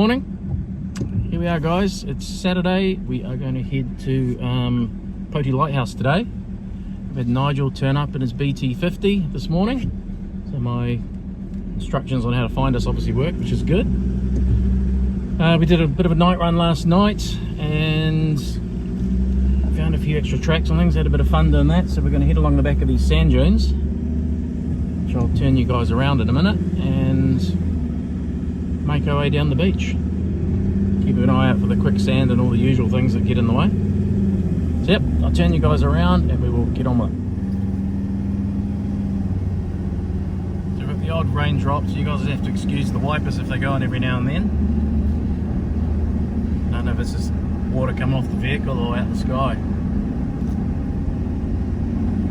morning. Here we are, guys. It's Saturday. We are going to head to Pouto Lighthouse today. We've had Nigel turn up in his BT50 this morning, so my instructions on how to find us obviously work, which is good. We did a bit of a night run last night and found a few extra tracks and things. Had a bit of fun doing that, so we're going to head along the back of these sand dunes, which I'll turn you guys around in a minute, and make our way down the beach. Keep an eye out for the quicksand and all the usual things that get in the way. So yep, I'll turn you guys around and we will get on with it. So we've got the odd raindrop, so you guys have to excuse the wipers if they go on every now and then. I don't know if it's just water coming off the vehicle or out the sky.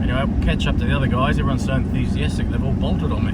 Anyway, we'll catch up to the other guys. Everyone's so enthusiastic, they've all bolted on me.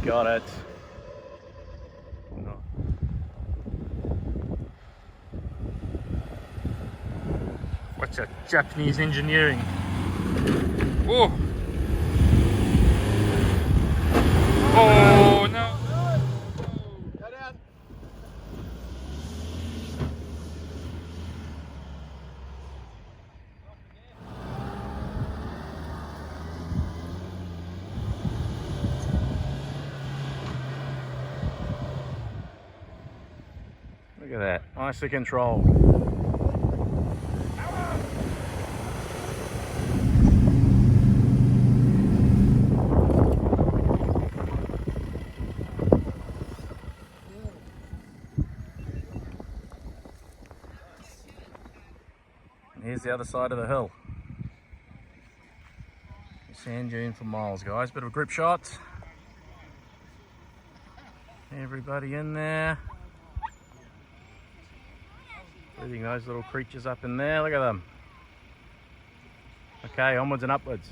Got it. No. What's that? Japanese engineering. Oh! Oh no! Go down. Look at that, nicely controlled. And here's the other side of the hill. Sand dune for miles, guys. Bit of a group shot. Everybody in there. Leaving those little creatures up in there, look at them. Okay, onwards and upwards.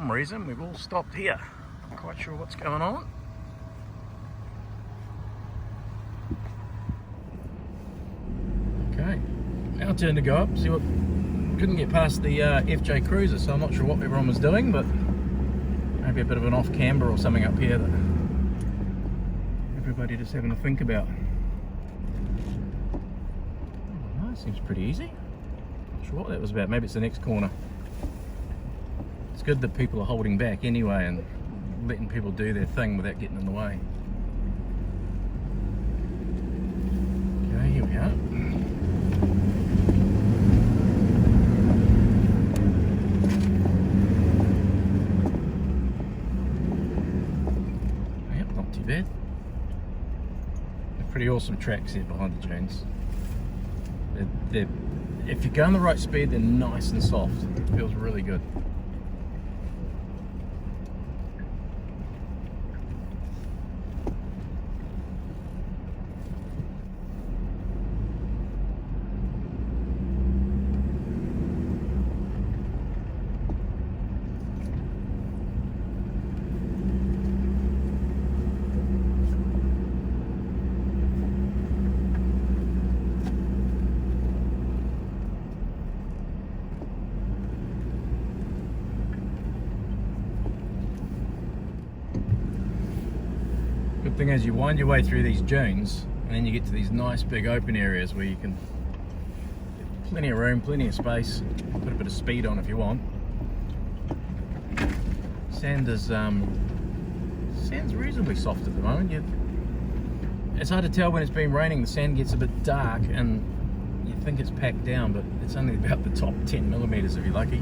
some reason we've all stopped here. Not quite sure what's going on. Okay, now turn to go up. See what? Couldn't get past the FJ Cruiser, so I'm not sure what everyone was doing, but maybe a bit of an off camber or something up here that everybody just having to think about. Oh, that seems pretty easy. Not sure what that was about. Maybe it's the next corner. It's good that people are holding back anyway and letting people do their thing without getting in the way. Okay, here we are. Yep, not too bad. They're pretty awesome tracks here behind the dunes. If you're going the right speed, they're nice and soft. It feels really good. Good thing is you wind your way through these dunes and then you get to these nice big open areas where you can get plenty of room, plenty of space, put a bit of speed on if you want. Sand is sand's reasonably soft at the moment. It's hard to tell when it's been raining. The sand gets a bit dark and you think it's packed down, but it's only about the top 10 millimeters if you're lucky.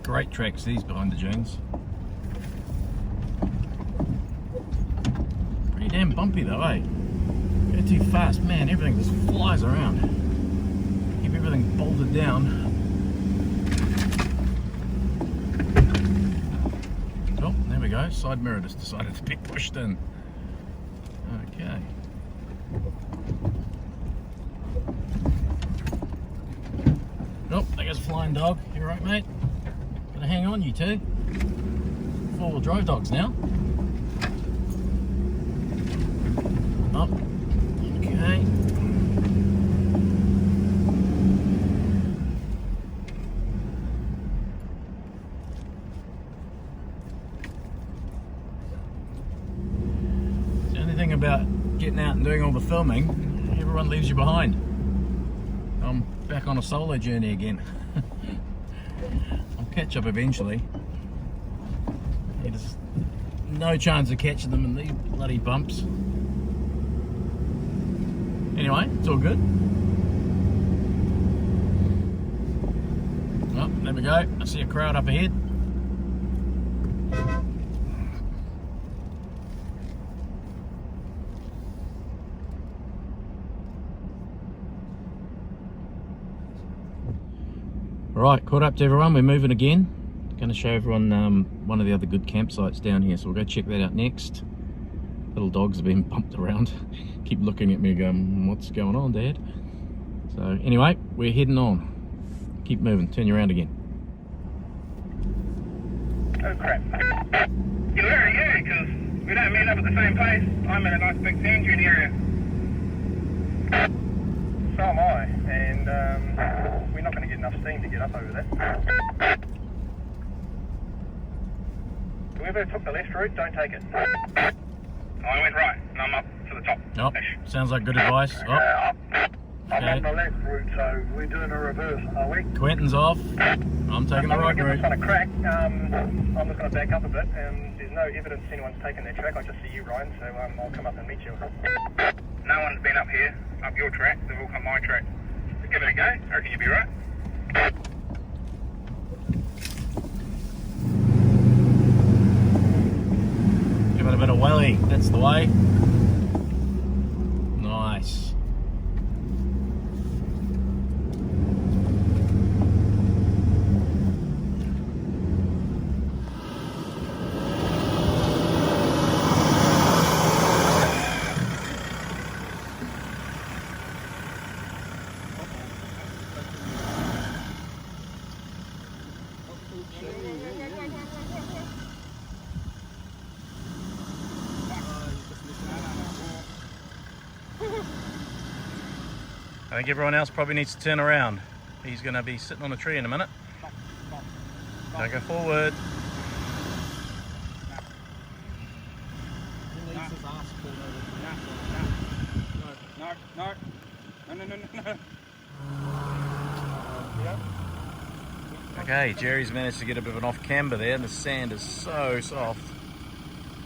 Great tracks these behind the dunes. Pretty damn bumpy though, eh? Go too fast, man, everything just flies around. Keep everything bolted down. we go. Side mirror just decided to be pushed in. Okay. Oh, there goes a flying dog. You right, mate? Gotta hang on, you two. 4-wheel drive dogs now. Up. Okay. The only thing about getting out and doing all the filming, everyone leaves you behind. I'm back on a solo journey again. I'll catch up eventually. There's no chance of catching them in these bloody bumps. Anyway, it's all good. Oh, there we go. I see a crowd up ahead. Right, caught up to everyone. We're moving again. Going to show everyone one of the other good campsites down here, so we'll go check that out next. Little dogs have been bumped around. Keep looking at me going, what's going on, Dad? So anyway, we're heading on. Keep moving, turn you around again. Oh crap. Yeah, where are you? Because we don't meet up at the same place. I'm in a nice big sand dune area. So am I, and we're not going to get enough steam to get up over there. Whoever took the left route, don't take it. I went right, and I'm up to the top. Oh, sounds like good advice. Oh. I'm on the left route, so we're doing a reverse, are we? Quentin's off. I'm taking the right route. I'm going to give this one a crack. I'm just going to back up a bit. There's no evidence anyone's taken their track. I just see you, Ryan, so I'll come up and meet you. No one's been up here, up your track. They've all come my track. So give it a go. I reckon you'll be right. Give it a bit of welly. That's the way. Nice. I think everyone else probably needs to turn around. He's going to be sitting on a tree in a minute. Don't go forward. No. Okay, Jerry's managed to get a bit of an off camber there, and the sand is so soft.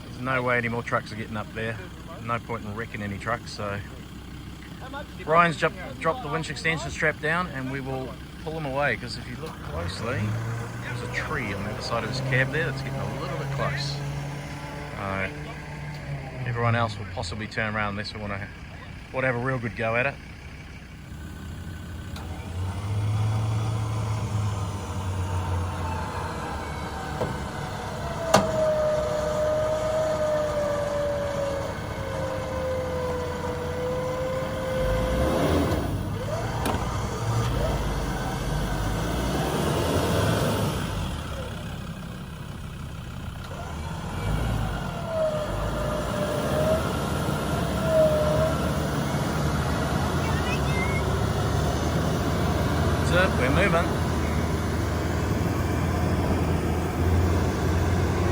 There's no way any more trucks are getting up there. No point in wrecking any trucks, so Ryan's dropped the winch extension strap down, and we will pull him away, because if you look closely, there's a tree on the other side of his cab there that's getting a little bit close. Everyone else will possibly turn around unless we want to have a real good go at it. We're moving.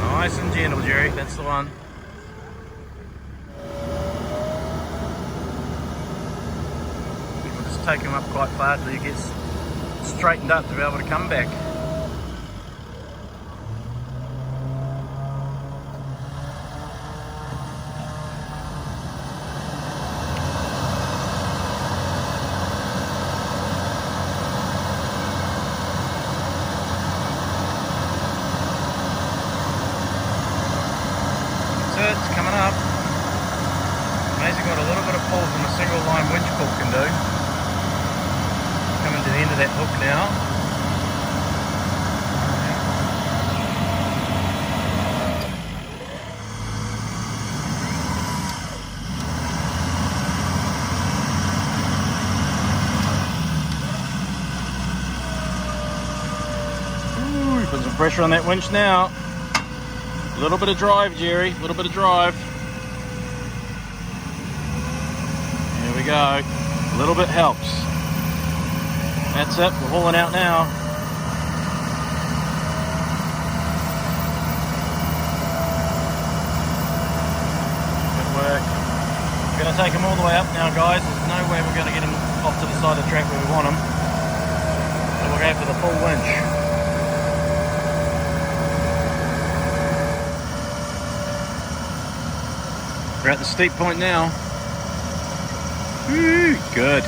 Nice and gentle, Jerry. That's the one. We'll just take him up quite far till he gets straightened up to be able to come back. It's coming up. Amazing what a little bit of pull from a single line winch pull can do. Coming to the end of that hook now. pressure on that winch now. A little bit of drive, Jerry, a little bit of drive. There we go. A little bit helps. That's it, we're hauling out now. Good work. We're going to take them all the way up now, guys. There's no way we're going to get them off to the side of the track where we want them. So we'll go for the full winch. We're at the steep point now. Woo, good.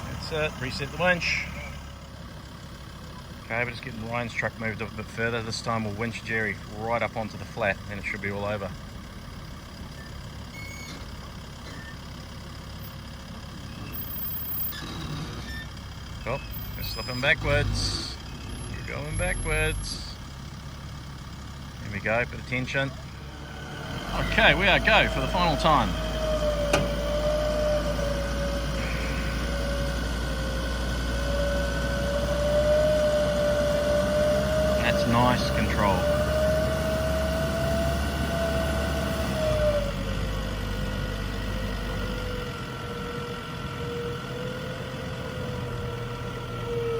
That's it, reset the winch. Okay, we're just getting Ryan's truck moved up a bit further. This time we'll winch Jerry right up onto the flat and it should be all over. Oh, we're slipping backwards. We're going backwards. There we go, bit of tension. Okay, we are go for the final time. That's nice control.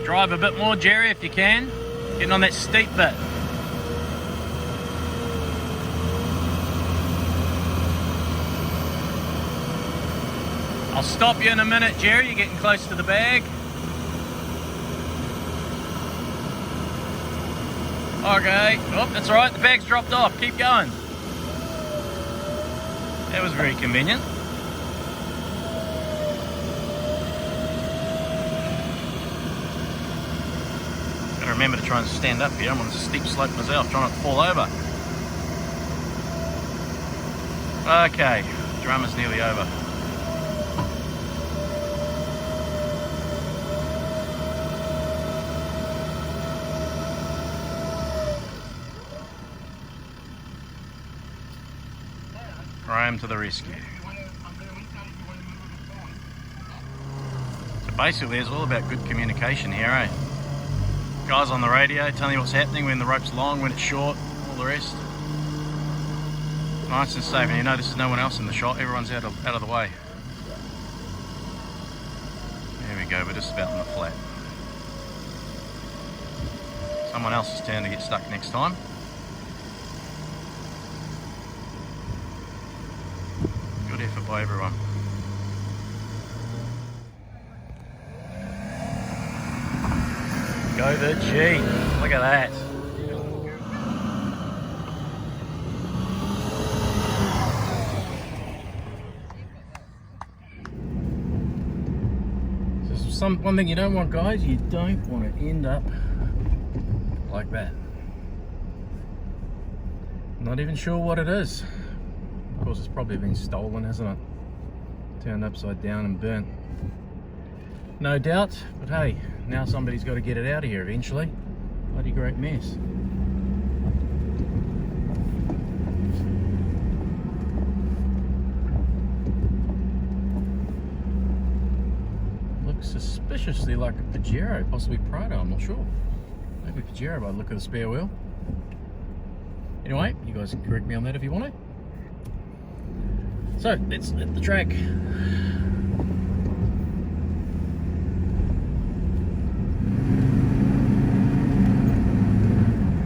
Drive a bit more, Jerry, if you can. Getting on that steep bit. I'll stop you in a minute, Jerry. You're getting close to the bag. Okay. Oh, that's all right. The bag's dropped off. Keep going. That was very convenient. Gotta remember to try and stand up here. I'm on a steep slope myself, trying not to fall over. Okay, drum is nearly over. Graham to the rescue. So basically it's all about good communication here, eh? Guys on the radio telling you what's happening, when the rope's long, when it's short, all the rest. Nice and safe, and you notice there's no one else in the shot, everyone's out of the way. There we go, we're just about on the flat. Someone else's turn to get stuck next time. Good effort by everyone. Go the G. Look at that. So one thing you don't want, guys, you don't want to end up like that. Not even sure what it is. Of course, it's probably been stolen, hasn't it? Turned upside down and burnt. No doubt, but hey, now somebody's got to get it out of here eventually. Bloody great mess. Looks suspiciously like a Pajero, possibly Prado, I'm not sure. Maybe Pajero by the look of the spare wheel. Anyway, you guys can correct me on that if you want to. So, let's hit the track.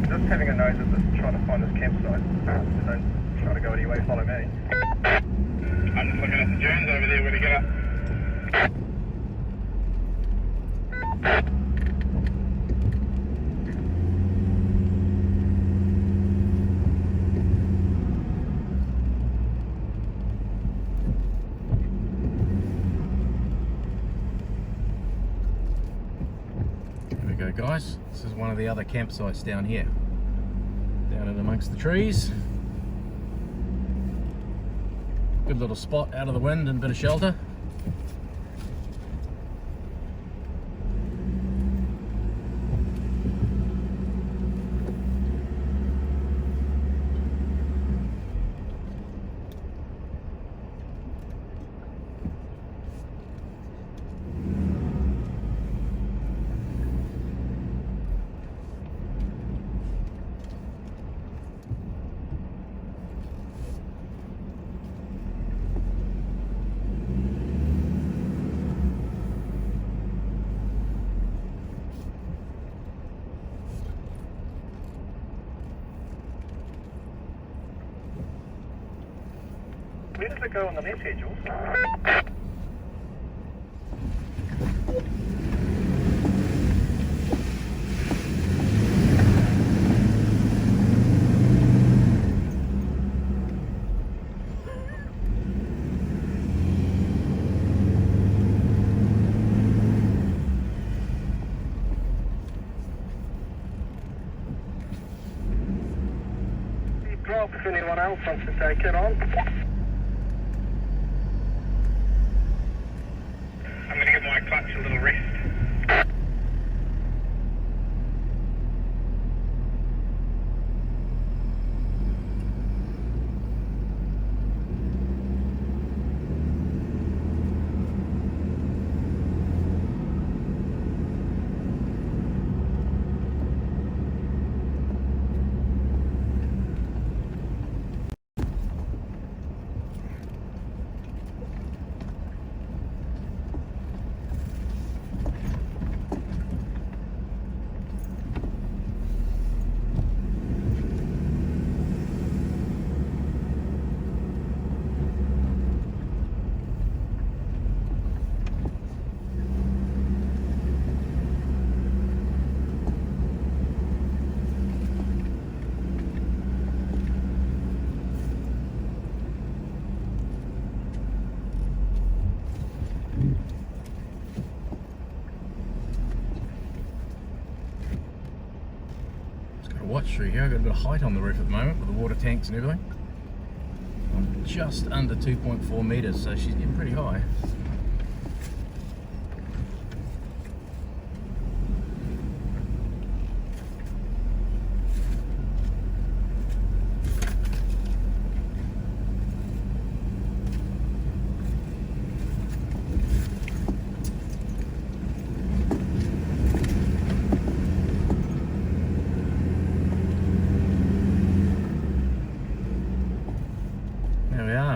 Just having a nose at this, trying to find this campsite. So don't try to go anyway, follow me. I'm just looking at the dunes over there where to get up. Go, guys, this is one of the other campsites down here, down in amongst the trees. Good little spot out of the wind and a bit of shelter. Where does it go on the left here, Jules? Drop if anyone else wants to take it on. I'm going to give my clutch a little rest. Watch through here. I've got a bit of height on the roof at the moment with the water tanks and everything. I'm just under 2.4 metres, so she's getting pretty high.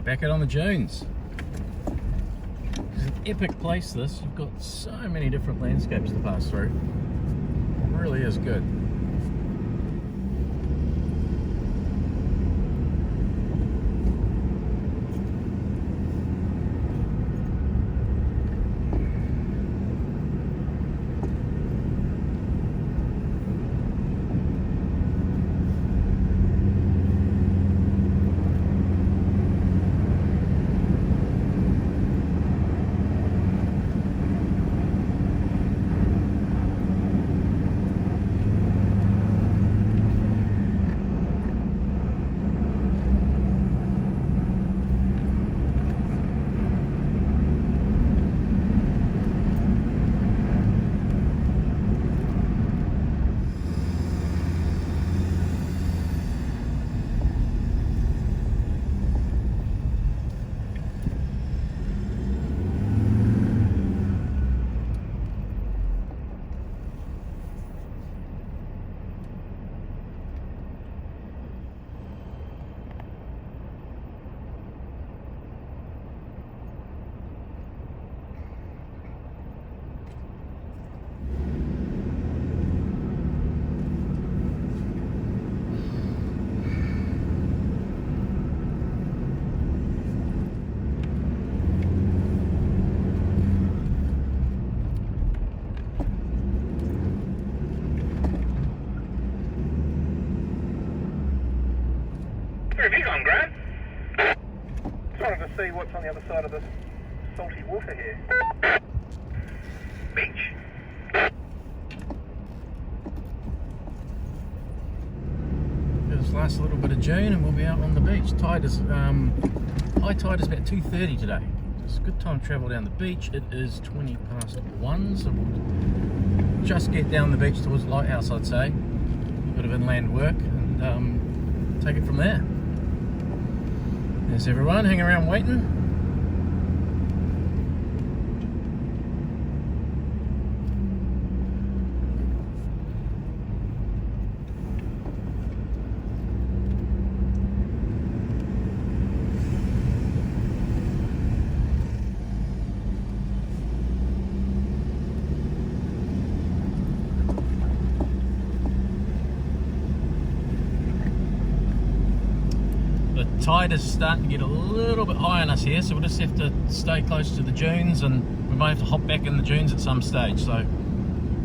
Back out on the dunes. It's an epic place, this. You've got so many different landscapes to pass through. It really is good. Where have you gone, Grant? Just wanted to see what's on the other side of this salty water here. Beach? This last little bit of June and we'll be out on the beach. Tide is, high tide is about 2:30 today. It's a good time to travel down the beach. It is 1:20, so we'll just get down the beach towards the lighthouse, I'd say. A bit of inland work and take it from there. There's everyone hanging around waiting. tide is starting to get a little bit high on us here, so we'll just have to stay close to the dunes, and we might have to hop back in the dunes at some stage. So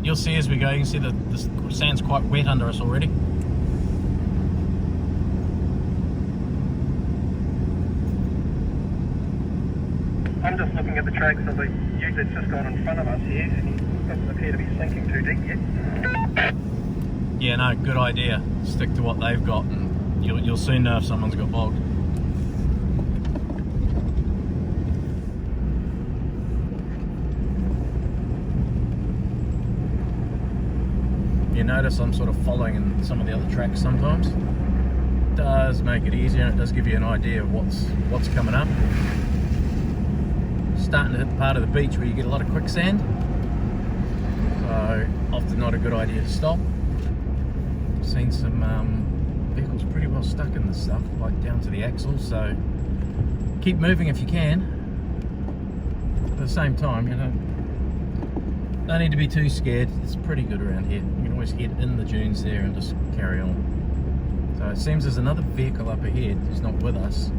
you'll see as we go. You can see the sand's quite wet under us already. I'm just looking at the track, so the ute that's just gone in front of us here, and he doesn't appear to be sinking too deep yet. Yeah, no, good idea. Stick to what they've got, and you'll soon know if someone's got bogged. You notice I'm sort of following in some of the other tracks sometimes. It does make it easier, and it does give you an idea of what's coming up. Starting to hit the part of the beach where you get a lot of quicksand, so often not a good idea to stop. Seen some vehicles pretty well stuck in this stuff, like down to the axles, so keep moving if you can. At the same time, you know, don't need to be too scared. It's pretty good around here. You can always head in the dunes there and just carry on. So it seems there's another vehicle up ahead who's not with us.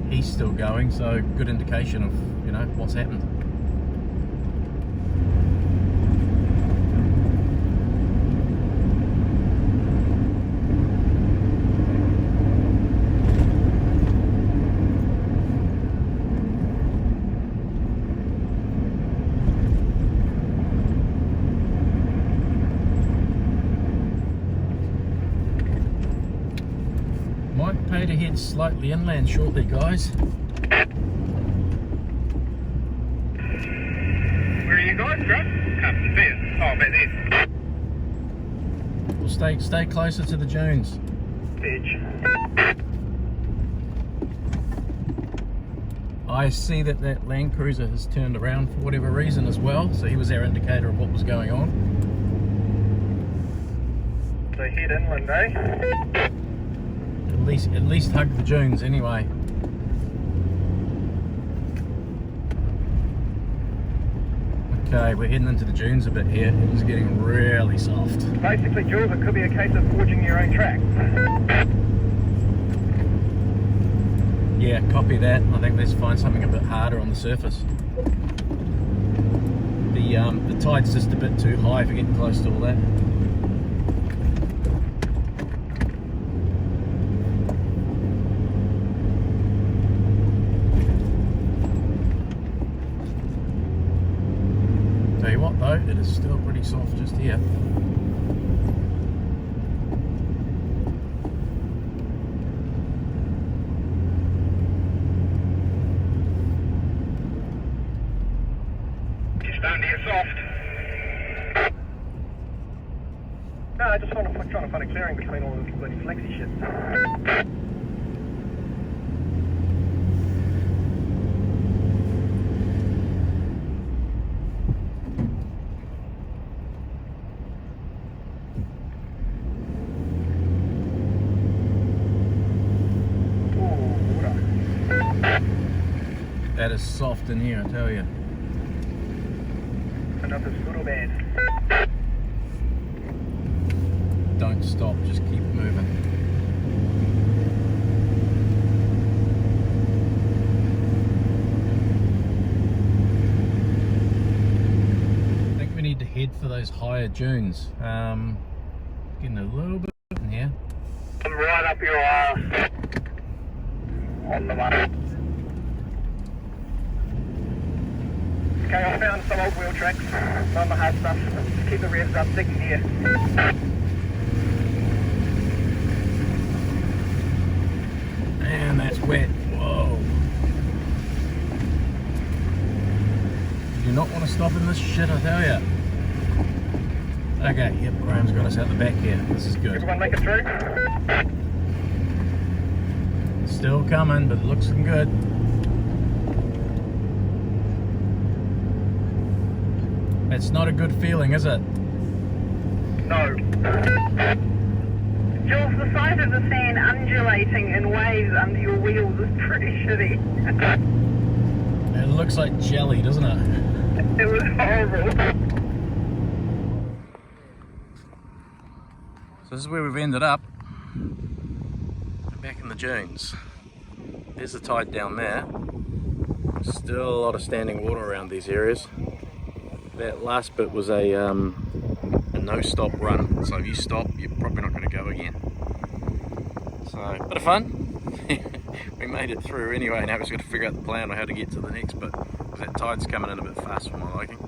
He's still going, so good indication of, you know, what's happened. Might pay to head slightly inland shortly, guys. Where are you guys, Grant? Can't see it. Oh, back there. We'll stay closer to the dunes. Edge. I see that Land Cruiser has turned around for whatever reason as well, so he was our indicator of what was going on. So head inland, eh? At least hug the dunes anyway. Okay, we're heading into the dunes a bit here. It is getting really soft. Basically, Jules, it could be a case of forging your own track. Yeah, copy that. I think let's find something a bit harder on the surface. The tide's just a bit too high for getting close to all that. Tell you what though, it is still pretty soft just here. You're starting to get soft. No, I just want to trying to find a clearing between all this bloody flexi shit. That is soft in here, I tell you. Another little bad. Don't stop, just keep moving. I think we need to head for those higher dunes. Getting a little bit in here. I'm right up your ass. On the way. Okay, I found some old wheel tracks, none of the hard stuff. Just keep the revs up, second gear. Man, that's wet. Whoa. You do not want to stop in this shit, I tell ya. Okay, yep, Graham's got us out the back here. This is good. Everyone make it through? Still coming, but it looks good. It's not a good feeling, is it? No. Jules, the sight of the sand undulating in waves under your wheels is pretty shitty. It looks like jelly, doesn't it? It was horrible. So this is where we've ended up. Back in the dunes. there's the tide down there. Still a lot of standing water around these areas. That last bit was a no-stop run, so if you stop, you're probably not going to go again. So, bit of fun. We made it through anyway. Now we've just got to figure out the plan on how to get to the next bit, because that tide's coming in a bit fast for my liking.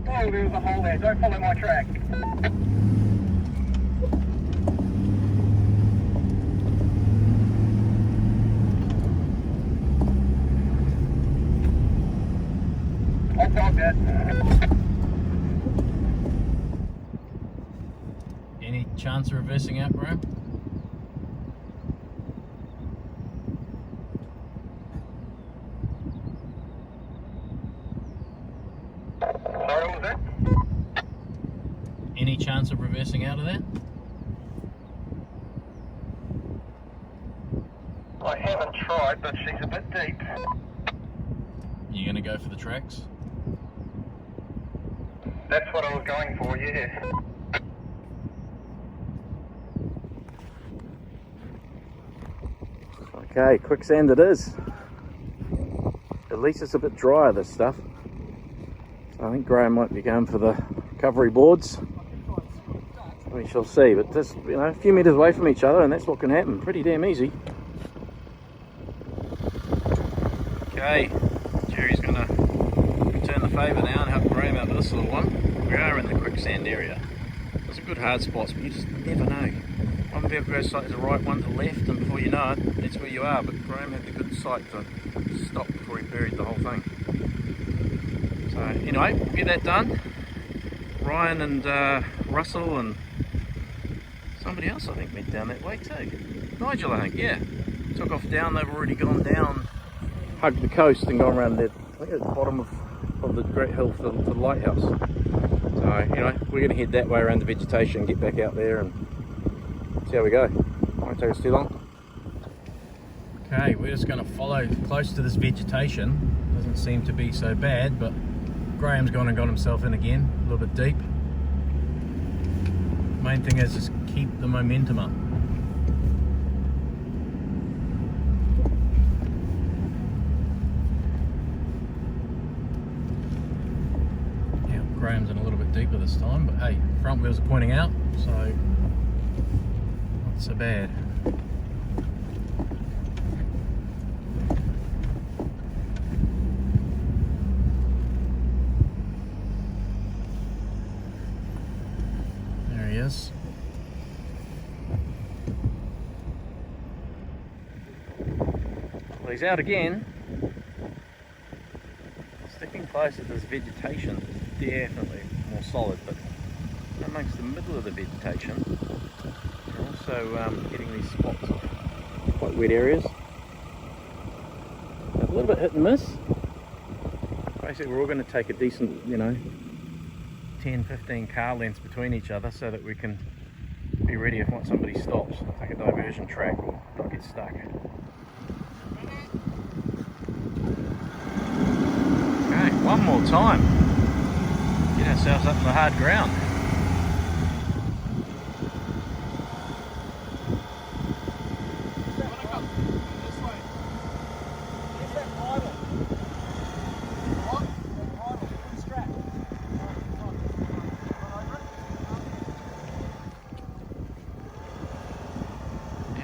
Oh, there was a hole there. Don't follow my track. I'll dog that. Any chance of reversing out, Graham? Sorry, what was that? Any chance of reversing out of there? I haven't tried, but she's a bit deep. You gonna go for the tracks? That's what I was going for, yeah. Okay, quicksand it is. At least it's a bit drier, this stuff. So I think Graham might be going for the recovery boards. We shall see, but just, you know, a few metres away from each other and that's what can happen. Pretty damn easy. Okay, Jerry's going to return the favour now and help Graham out with this little one. We are in the quicksand area. There's some good hard spots, but you just never know. One vehicle goes slightly to the right, one to the left, and before you know it, that's where you are. But Graham had the good sight to stop before he buried the whole thing. So anyway, we'll get that done. Ryan and Russell and somebody else I think went down that way too. Nigel, I think, yeah. Took off down, they've already gone down, hugged the coast and gone around there, I think at the bottom of the great hill for the lighthouse. So, you know, we're going to head that way around the vegetation, get back out there and see how we go. Won't take us too long. Okay, we're just going to follow close to this vegetation. Doesn't seem to be so bad, but Graham's gone and got himself in again, a little bit deep. Main thing is just keep the momentum up. Yeah, Graham's in a little bit deeper this time, but hey, front wheels are pointing out, so not so bad. There he is. Well, he's out again. Sticking closer to this vegetation is definitely more solid, but amongst the middle of the vegetation, we're also getting these spots of quite wet areas. A little bit hit and miss. Basically, we're all going to take a decent, you know, 10-15 car lengths between each other so that we can be ready if somebody stops. Take a diversion track or not get stuck. Okay, one more time. Get ourselves up to the hard ground.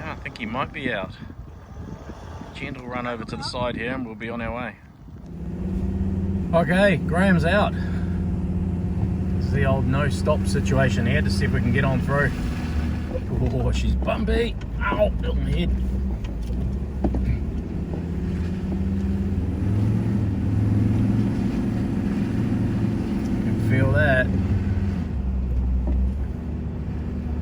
I think he might be out. Gentle run over to the side here and we'll be on our way. Okay, Graham's out. This is the old no stop situation here to see if we can get on through. Oh, she's bumpy. Ow, built my head. You can feel that.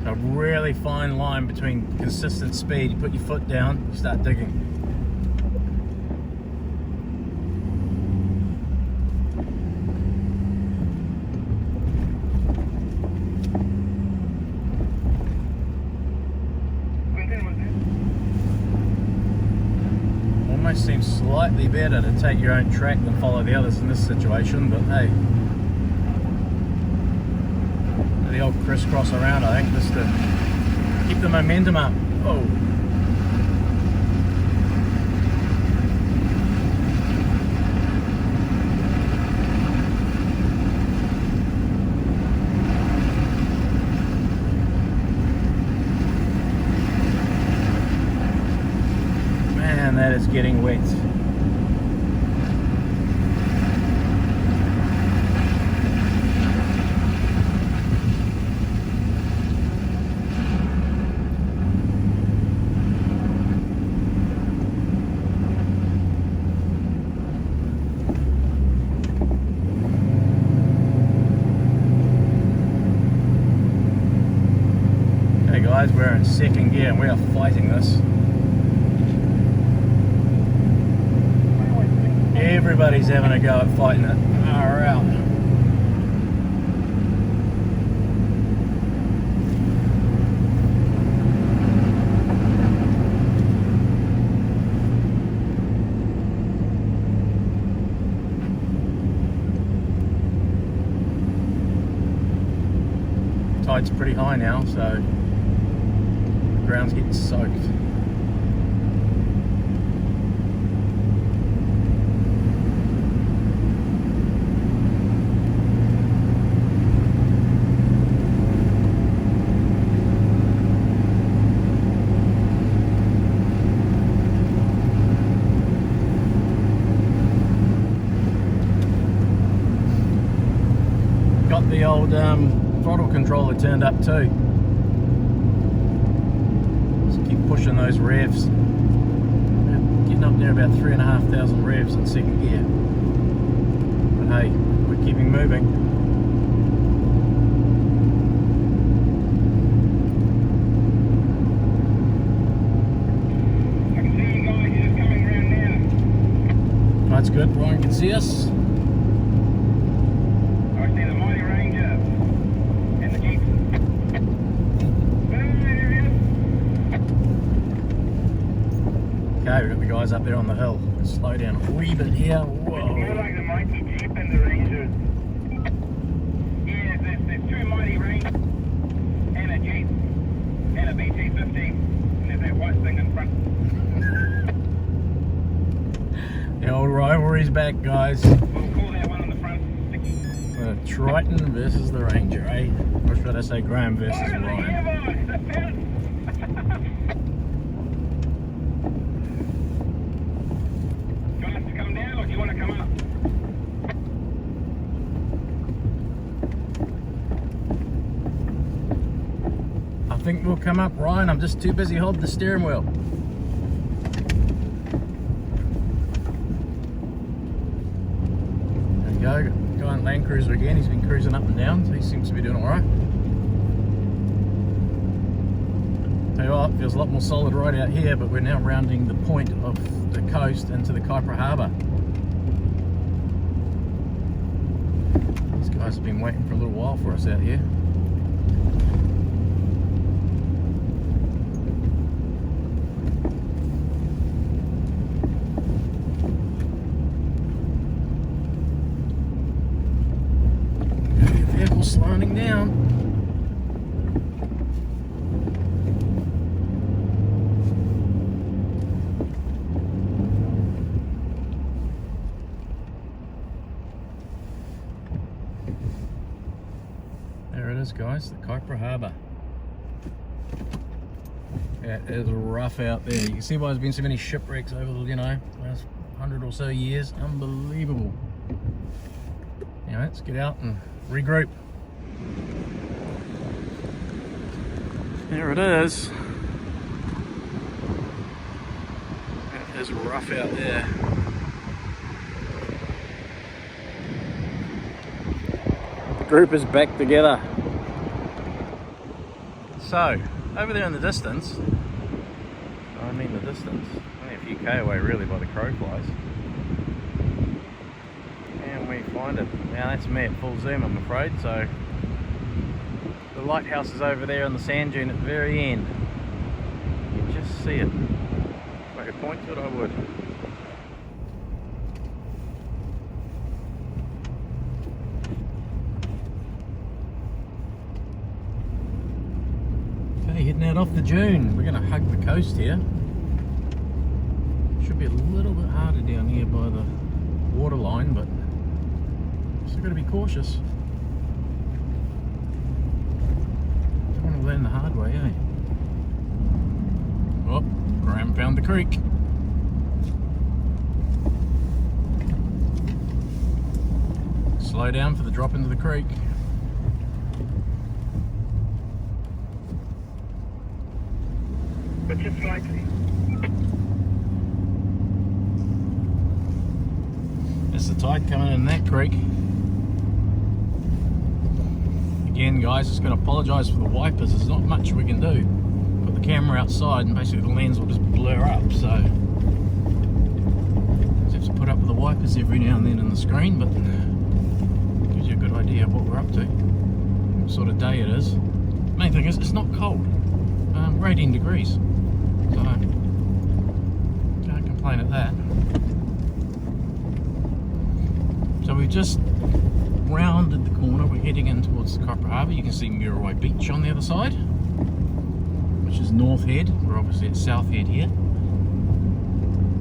A really fine line between consistent speed. You put your foot down, you start digging. Almost seems slightly better to take your own track than follow the others in this situation, but hey. the old crisscross around, I think, just to keep the momentum up. Oh. Man, that is getting wet. Guys, we're in second gear and we are fighting this. Everybody's having a go at fighting it. Far out. Tide's pretty high now, so ground's getting soaked. Got the old throttle controller turned up too. Pushing those revs, getting up there about 3,500 revs in second gear. But hey, we're keeping moving. I can see you guys, you're just coming around now. That's good, Ryan can see us. I see the Mighty Ranger and the Jeep. Okay, we've got the guys up there on the hill. Slow down a wee bit here. Whoa. It's more like the Mighty Jeep and the Ranger. Yeah, there's two Mighty Rangers and a Jeep and a BT-50 and there's that white thing in front. The old rivalry's back, guys. We'll call that one on the front. The Triton versus the Ranger, eh? Or should I say Graham versus Ryan? I think we'll come up, Ryan. I'm just too busy holding the steering wheel. There we go. Guy on Land Cruiser again. He's been cruising up and down, so he seems to be doing alright. Tell you what, feels a lot more solid right out here, but we're now rounding the point of the coast into the Kaipara Harbour. These guys have been waiting for a little while for us out here. Slowing down. There it is, guys, the Kaipara Harbour. It is rough out there. You can see why there's been so many shipwrecks over the, last 100 or so years. Unbelievable. Anyway, let's get out and regroup. There it is. It is rough out there. The group is back together. So, over there in the distance, only a few K away really by the crow flies. And we find it. Now that's me at full zoom, I'm afraid, so the lighthouse is over there on the sand dune at the very end. You can just see it. If I could point to it, I would. Right off the dune, we're going to hug the coast here. Should be a little bit harder down here by the waterline, but still got to be cautious. Don't want to learn the hard way, eh? Oh, Graham found the creek. Slow down for the drop into the creek. But just slightly. There's the tide coming in that creek. Again, guys, just got to apologise for the wipers. There's not much we can do. Put the camera outside and basically the lens will just blur up. So just have to put up with the wipers every now and then in the screen, but gives you a good idea of what we're up to, what sort of day it is. Main thing is it's not cold. 18 degrees. So can't complain at that. So we've just rounded the corner. We're heading in towards the Copper Harbour. You can see Pouto Beach on the other side, which is North Head. We're obviously at South Head here.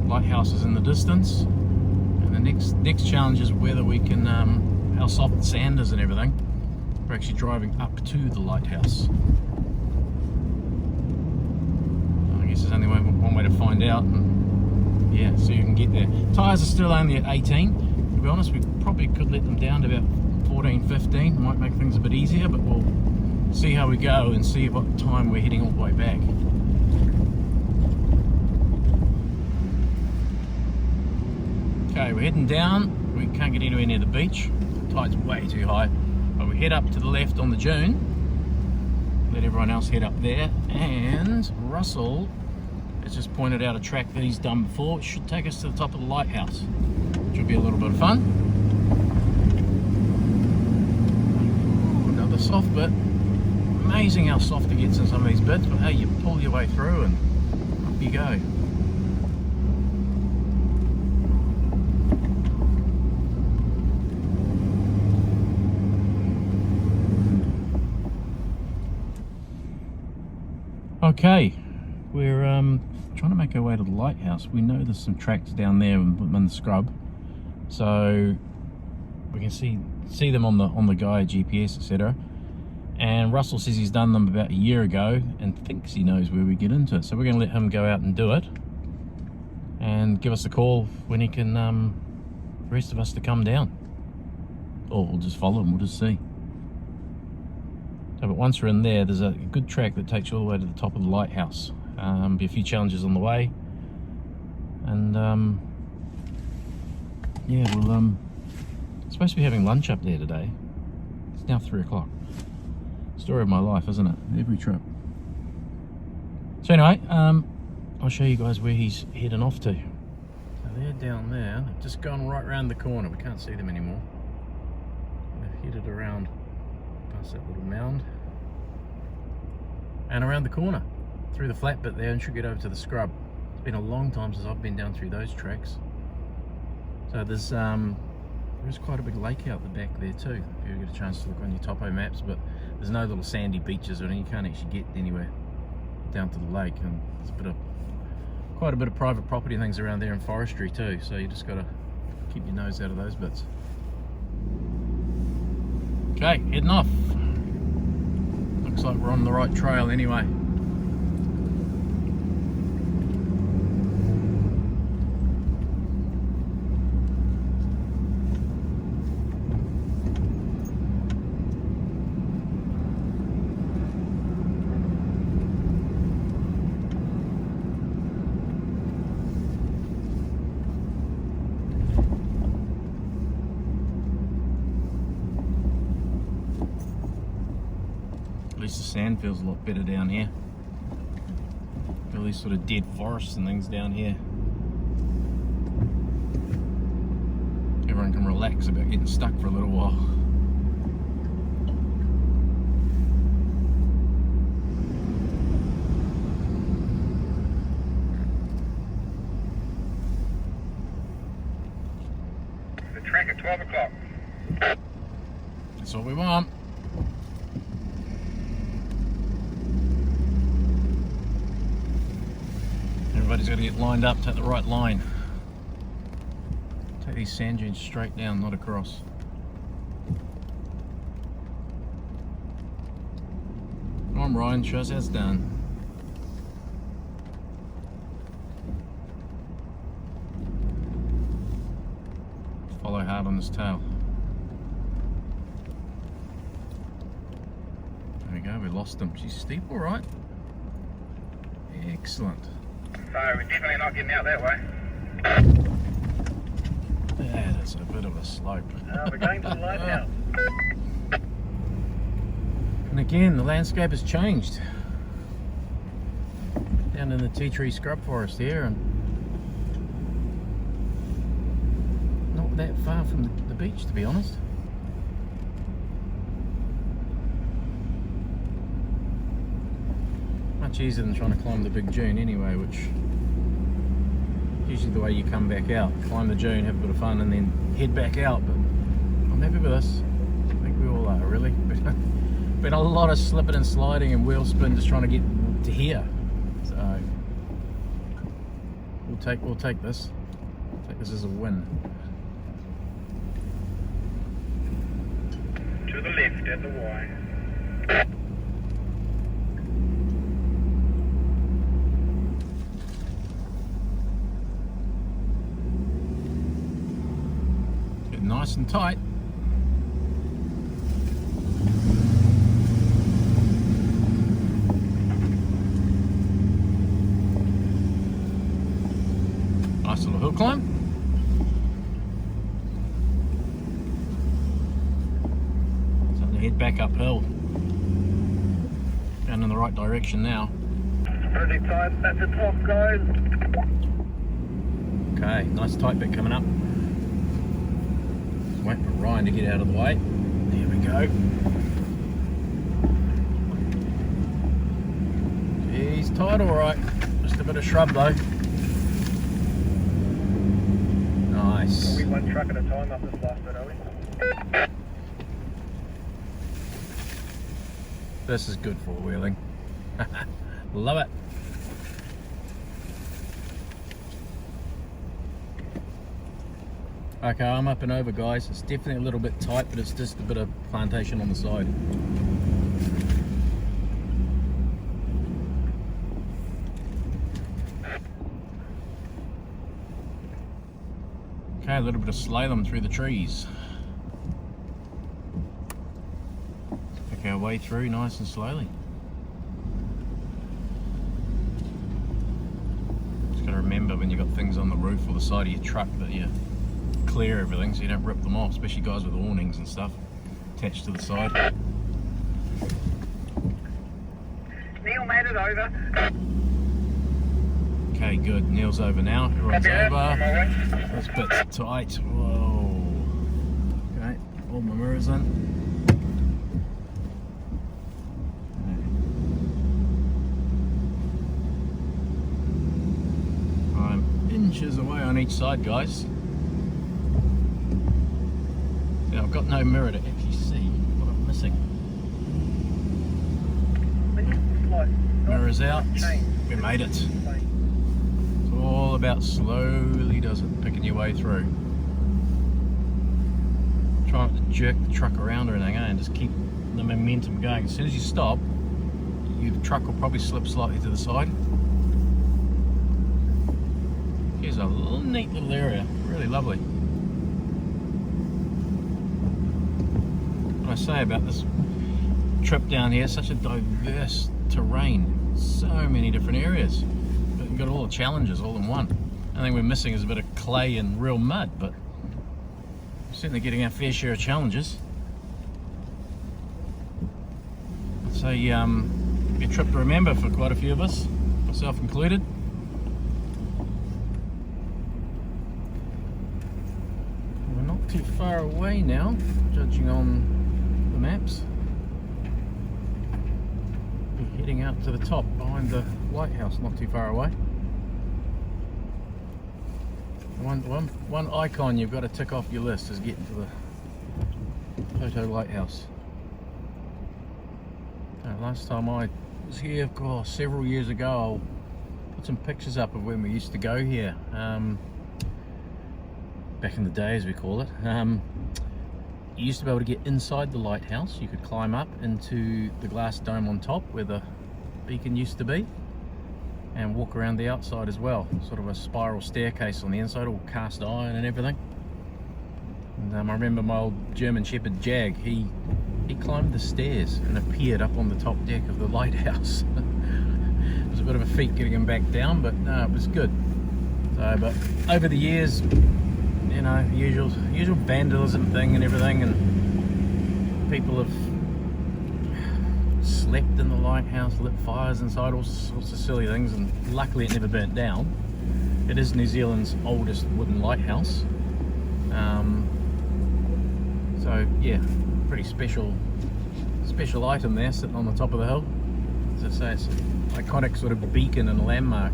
Lighthouse is in the distance, and the next challenge is whether we can, how soft the sand is and everything. We're actually driving up to the lighthouse. I guess there's only one way to find out, and yeah, so you can get there. Tyres are still only at 18. To be honest, we probably could let them down to about 14, 15. Might make things a bit easier, but we'll see how we go and see what time we're heading all the way back. Okay, we're heading down. We can't get anywhere near the beach. The tide's way too high. But we head up to the left on the dune. Let everyone else head up there. And Russell has just pointed out a track that he's done before. It should take us to the top of the lighthouse, which will be a little bit of fun. Ooh, another soft bit. Amazing how soft it gets in some of these bits, but hey, you pull your way through and up you go. Okay, we're trying to make our way to the lighthouse. We know there's some tracks down there in the scrub, so we can see them on the guide, GPS, etc. And Russell says he's done them about a year ago and thinks he knows where we get into it. So we're going to let him go out and do it, and give us a call when he can. The rest of us to come down, or we'll just follow him. We'll just see. So, but once we're in there, there's a good track that takes you all the way to the top of the lighthouse. Be a few challenges on the way, and yeah, we'll supposed to be having lunch up there today. It's now 3 o'clock. Story of my life, isn't it? Every trip. So anyway, I'll show you guys where he's heading off to. So they're down there. They've just gone right round the corner. We can't see them anymore. They've headed around past that little mound and around the corner through the flat bit there, and should get over to the scrub. It's been a long time since I've been down through those tracks. So there's quite a big lake out the back there too, if you get a chance to look on your topo maps, but there's no little sandy beaches or anything. You can't actually get anywhere down to the lake, and there's quite a bit of private property and things around there, and forestry too, so you just got to keep your nose out of those bits. Okay, heading off. Looks like we're on the right trail anyway. At least the sand feels a lot better down here. All these sort of dead forests and things down here. Everyone can relax about getting stuck for a little while. The track at 12 o'clock. That's what we want. but he's got to get lined up, take the right line. Take these sand dunes straight down, not across. Come on, Ryan, show us how it's done. Follow hard on this tail. There we go, we lost him. She's steep, all right. Excellent. So we're definitely not getting out that way. That is a bit of a slope. We're going to the lighthouse. And again, the landscape has changed. Down in the tea tree scrub forest here, and not that far from the beach, to be honest. Much easier than trying to climb the big dune anyway, which is usually the way you come back out. Climb the dune, have a bit of fun, and then head back out. But I'm happy with this. I think we all are, really. Been a lot of slipping and sliding and wheel spin just trying to get to here. So we'll take this. Take this as a win. To the left at the Y. Get nice and tight. Nice little hill climb. Starting to head back uphill. Going in the right direction now. Pretty tight at the top, guys. Okay, nice tight bit coming up. Just wait for Ryan to get out of the way. There we go. He's tight alright. Just a bit of shrub though. Nice. We one truck at a time up this last bit, are we? This is good for wheeling. Love it. Okay, I'm up and over, guys. It's definitely a little bit tight, but it's just a bit of plantation on the side. Okay, a little bit of slalom through the trees. Pick our way through nice and slowly. Just got to remember when you've got things on the roof or the side of your truck that you clear everything so you don't rip them off, especially guys with awnings and stuff attached to the side. Neil made it over. Okay, good. Neil's over now. Everyone's over. This bit's tight. Whoa. Okay, all my mirrors in. I'm inches away on each side, guys. Now, I've got no mirror to actually see what I'm missing. Mirrors out. We made it. It's all about slowly does it, picking your way through. Try not to jerk the truck around or anything, and just keep the momentum going. As soon as you stop, your truck will probably slip slightly to the side. Here's a little neat little area, really lovely. What I say about this trip down here, such a diverse terrain, so many different areas. But you've got all the challenges all in one. I think we're missing is a bit of clay and real mud, but certainly getting our fair share of challenges. It's a trip to remember for quite a few of us, myself included. We're not too far away now, judging on the maps. We're heading out to the top behind the lighthouse, not too far away. One icon you've got to tick off your list is getting to the Pouto Lighthouse. Last time I was here, several years ago, I'll put some pictures up of when we used to go here, back in the day, as we call it. You used to be able to get inside the lighthouse. You could climb up into the glass dome on top where the beacon used to be, and walk around the outside as well. Sort of a spiral staircase on the inside, all cast iron and everything. And I remember my old German Shepherd Jag, he climbed the stairs and appeared up on the top deck of the lighthouse. It was a bit of a feat getting him back down, but no, it was good. So, but over the years, you know, usual vandalism thing and everything, and people have slept in the lighthouse, lit fires inside, all sorts of silly things, and luckily it never burnt down. It is New Zealand's oldest wooden lighthouse. So yeah, pretty special item there, sitting on the top of the hill. As I say, it's an iconic sort of beacon and landmark.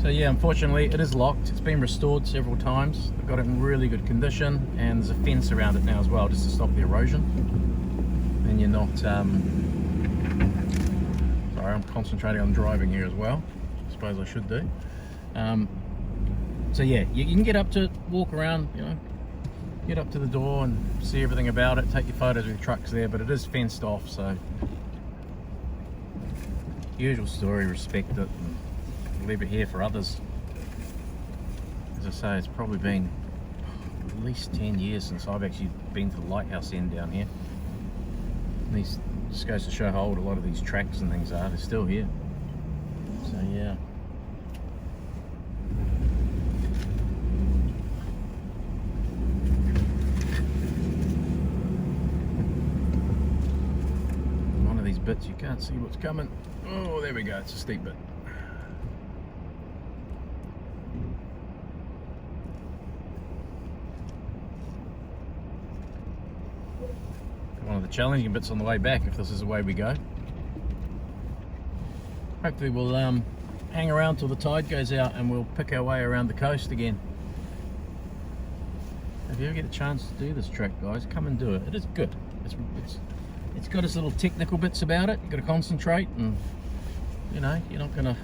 So yeah, unfortunately it is locked. It's been restored several times. They've got it in really good condition, and there's a fence around it now as well, just to stop the erosion. And you're not, sorry, I'm concentrating on driving here as well. I suppose I should do. So yeah, you can get up to it, walk around, you know, get up to the door and see everything about it, take your photos with your trucks there, but it is fenced off, so usual story, respect it and leave it here for others. As I say, it's probably been at least 10 years since I've actually been to the lighthouse end down here. And these just goes to show how old a lot of these tracks and things are. They're still here. So yeah. One of these bits you can't see what's coming. Oh, there we go. It's a steep bit. One of the challenging bits on the way back, if this is the way we go. Hopefully we'll hang around till the tide goes out and we'll pick our way around the coast again. If you ever get a chance to do this track, guys, come and do it. It is good. It's got its little technical bits about it. You've got to concentrate, and you know, you're not gonna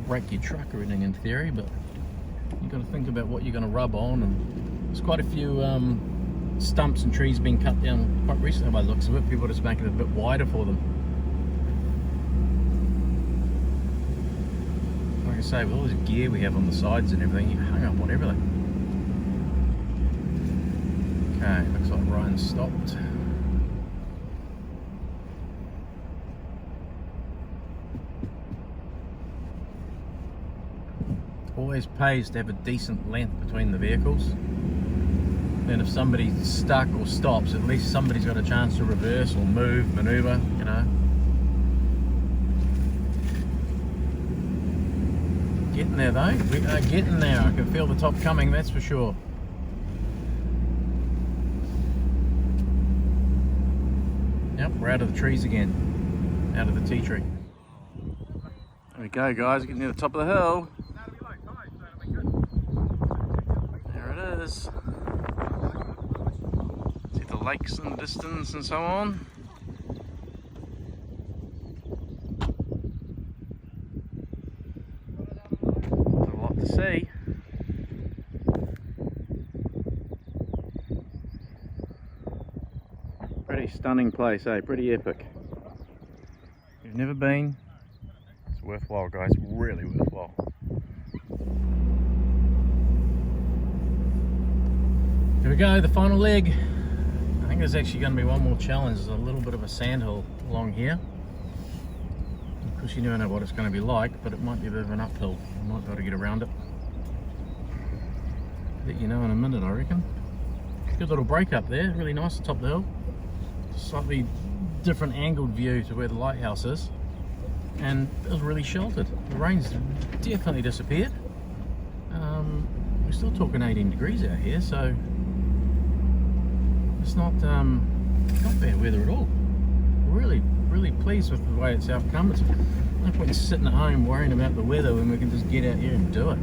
break your truck or anything in theory, but you've got to think about what you're gonna rub on. And there's quite a few stumps and trees being cut down quite recently by the looks of it. People are just making it a bit wider for them. Like I say, with all this gear we have on the sides and everything, you hung up on everything. Okay, looks like Ryan's stopped. Always pays to have a decent length between the vehicles. And if somebody's stuck or stops, at least somebody's got a chance to reverse or move, maneuver, you know. Getting there though, we are getting there. I can feel the top coming, that's for sure. Yep, we're out of the trees again, out of the tea tree. There we go, guys, getting near the top of the hill. There it is. Lakes in the distance and so on. A lot to see. Pretty stunning place, eh? Pretty epic. If you've never been, it's worthwhile, guys. Really worthwhile. Here we go, the final leg. I think there's actually going to be one more challenge. There's a little bit of a sandhill along here. Of course, you never know what it's going to be like, but it might be a bit of an uphill. I might be able to get around it. Let you know in a minute, I reckon. Good little break up there, really nice at the top of the hill. Slightly different angled view to where the lighthouse is. And it was really sheltered. The rain's definitely disappeared. We're still talking 18 degrees out here, so it's not bad weather at all. Really pleased with the way it's outcome. It's no point in sitting at home worrying about the weather when we can just get out here and do it.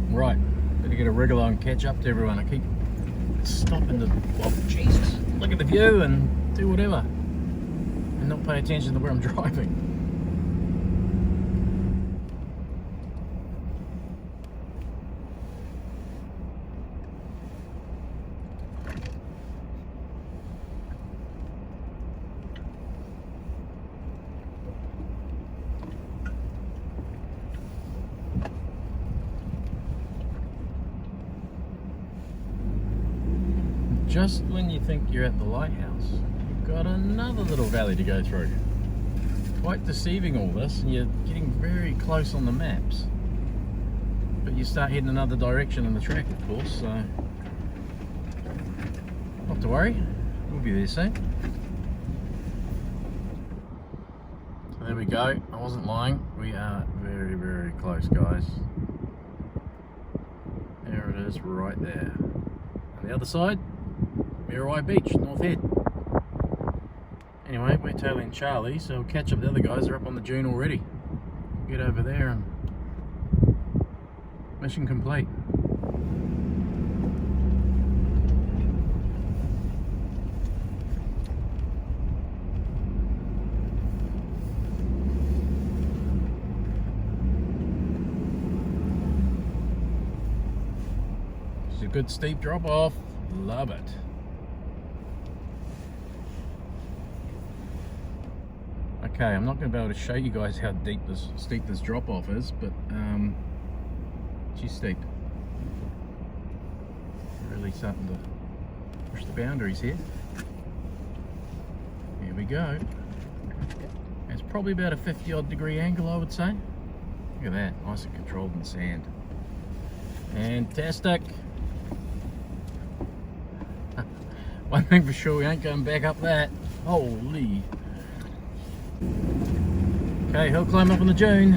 Right, better get a wriggle on and catch up to everyone. I keep stopping to, oh Jesus, look at the view and do whatever, and not pay attention to where I'm driving. Just when you think you're at the lighthouse, you've got another little valley to go through. Quite deceiving all this, and you're getting very close on the maps. But you start heading another direction in the track, of course, so not to worry, we'll be there soon. So there we go, I wasn't lying, we are very, very close, guys. There it is, right there. On the other side, Pouto Beach, North Head. Anyway, we're tailing Charlie, so we'll catch up with the other guys. They're up on the dune already. Get over there and mission complete. It's a good steep drop off. Love it. Okay, I'm not going to be able to show you guys how steep this drop off is, but she's steep. Really starting to push the boundaries here. Here we go. It's probably about a 50 odd degree angle, I would say. Look at that, nice and controlled in the sand. Fantastic. One thing for sure, we ain't going back up that. Holy. Okay, hill climb up on the dune.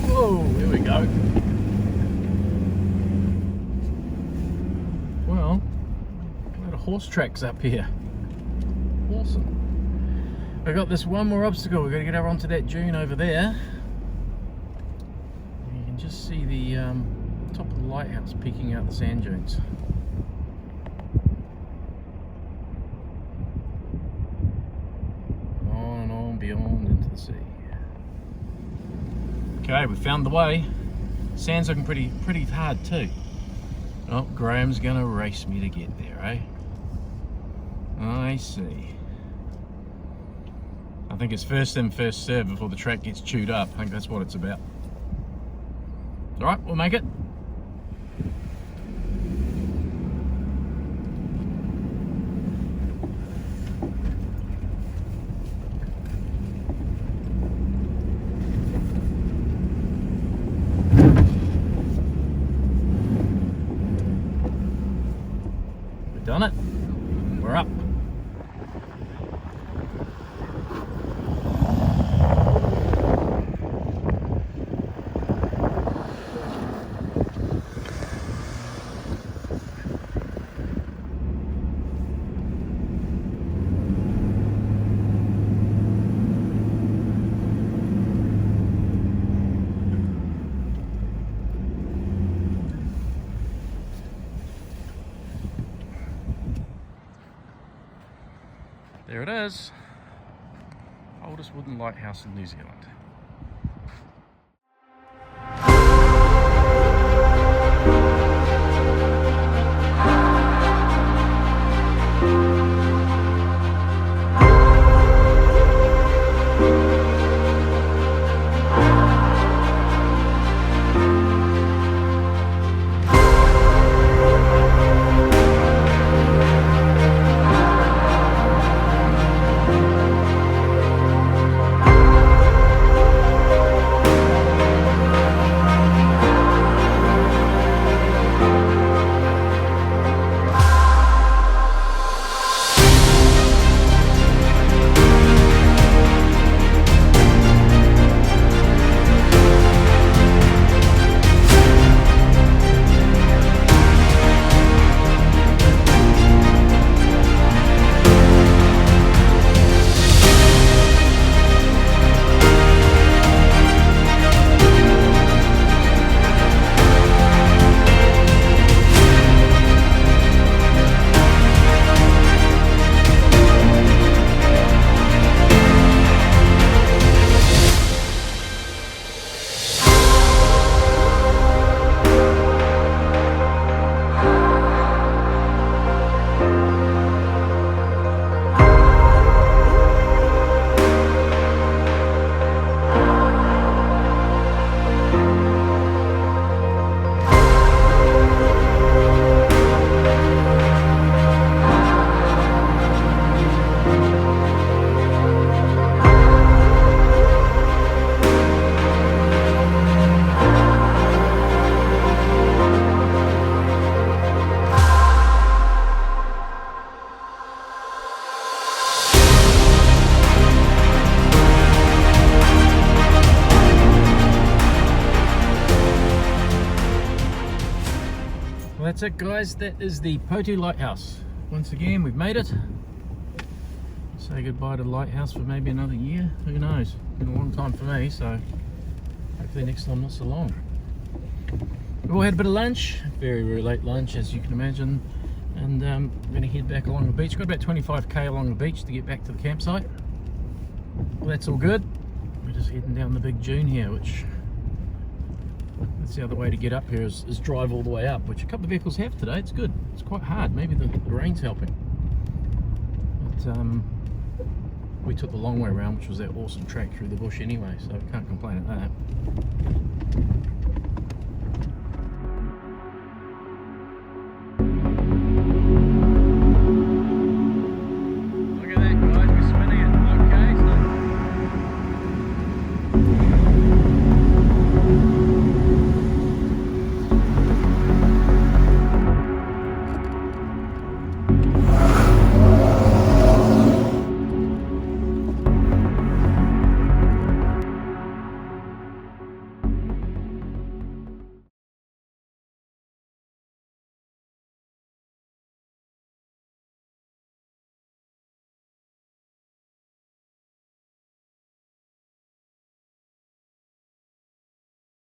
Whoa, here we go. Well, a lot of horse tracks up here. Awesome. I've got this one more obstacle. We've got to get over onto that dune over there. You can just see the top of the lighthouse peeking out the sand dunes. Beyond into the sea. Okay, we found the way. Sand's looking pretty hard too. Oh, Graham's gonna race me to get there, eh? I see. I think it's first in, first serve before the track gets chewed up. I think that's what it's about. Alright, we'll make it. Done it. We're up. There it is, oldest wooden lighthouse in New Zealand. that's it guys, that is the Pouto Lighthouse. Once again, we've made it. Say goodbye to the lighthouse for maybe another year, who knows. Been a long time for me, so hopefully next time not so long. We've all had a bit of lunch, very late lunch as you can imagine, and we're going to head back along the beach. Got about 25k along the beach to get back to the campsite. Well, that's all good. We're just heading down the big dune here, which that's the other way to get up here is drive all the way up, which a couple of vehicles have today. It's good. It's quite hard. Maybe the rain's helping. But we took the long way around, which was that awesome track through the bush anyway, so can't complain at that.